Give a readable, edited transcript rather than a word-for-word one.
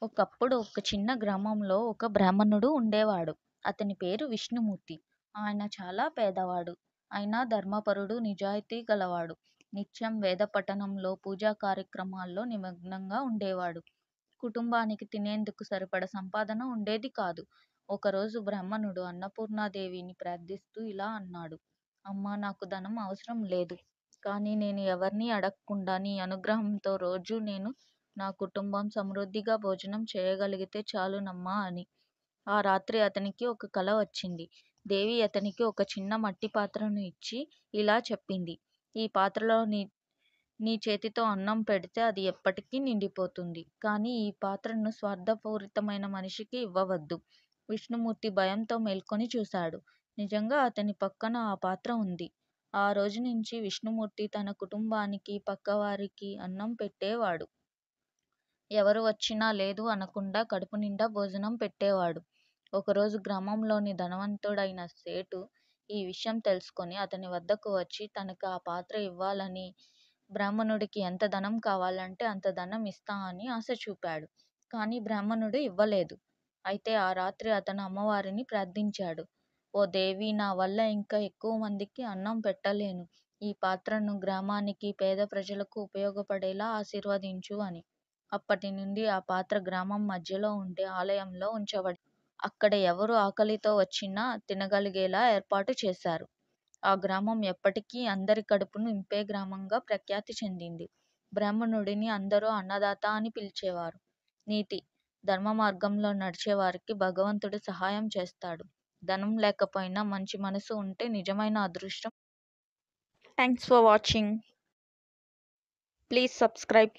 ఒకప్పుడు ఒక చిన్న గ్రామంలో ఒక బ్రాహ్మణుడు ఉండేవాడు. అతని పేరు విష్ణుమూర్తి. ఆయన చాలా పేదవాడు. అయినా ధర్మపరుడు, నిజాయితీ గలవాడు. నిత్యం వేద పఠనంలో, పూజా కార్యక్రమాల్లో నిమగ్నంగా ఉండేవాడు. కుటుంబానికి తినేందుకు సరిపడ సంపాదన ఉండేది కాదు. ఒకరోజు బ్రాహ్మణుడు అన్నపూర్ణాదేవిని ప్రార్థిస్తూ ఇలా అన్నాడు: అమ్మా, నాకు ధనం అవసరం లేదు. కానీ నేను ఎవర్నీ అడగకుండా నీ అనుగ్రహంతో రోజూ నేను నా కుటుంబం సమృద్ధిగా భోజనం చేయగలిగితే చాలునమ్మా అని. ఆ రాత్రి అతనికి ఒక కల వచ్చింది. దేవి అతనికి ఒక చిన్న మట్టి పాత్రను ఇచ్చి ఇలా చెప్పింది: ఈ పాత్రలో నీ చేతితో అన్నం పెడితే అది ఎప్పటికీ నిండిపోతుంది. కానీ ఈ పాత్రను స్వార్థపూరితమైన మనిషికి ఇవ్వవద్దు. విష్ణుమూర్తి భయంతో మేల్కొని చూశాడు. నిజంగా అతని పక్కన ఆ పాత్ర ఉంది. ఆ రోజు నుంచి విష్ణుమూర్తి తన కుటుంబానికి, పక్కవారికి అన్నం పెట్టేవాడు. ఎవరు వచ్చినా లేదు అనకుండా కడుపు నిండా భోజనం పెట్టేవాడు. ఒకరోజు గ్రామంలోని ధనవంతుడైన సేటు ఈ విషయం తెలుసుకొని అతని వద్దకు వచ్చి తనకు ఆ పాత్ర ఇవ్వాలని, బ్రాహ్మణుడికి ఎంత ధనం కావాలంటే అంత ధనం ఇస్తా అని ఆశ చూపాడు. కానీ బ్రాహ్మణుడు ఇవ్వలేదు. అయితే ఆ రాత్రి అతను అమ్మవారిని ప్రార్థించాడు: ఓ దేవి, నా వల్ల ఇంకా ఎక్కువ మందికి అన్నం పెట్టలేను. ఈ పాత్రను గ్రామానికి, పేద ప్రజలకు ఉపయోగపడేలా ఆశీర్వదించు అని. అప్పటి నుండి ఆ పాత్ర గ్రామం మధ్యలో ఉండే ఆలయంలో ఉంచబడింది. అక్కడ ఎవరు ఆకలితో వచ్చినా తినగలిగేలా ఏర్పాటు చేశారు. ఆ గ్రామం ఎప్పటికీ అందరి కడుపును నింపే గ్రామంగా ప్రఖ్యాతి చెందింది. బ్రాహ్మణుడిని అందరూ అన్నదాత అని పిలిచేవారు. నీతి: ధర్మ మార్గంలో నడిచేవారికి భగవంతుడు సహాయం చేస్తాడు. ధనం లేకపోయినా మంచి మనసు ఉంటే నిజమైన అదృష్టం. Thanks for watching. Please subscribe.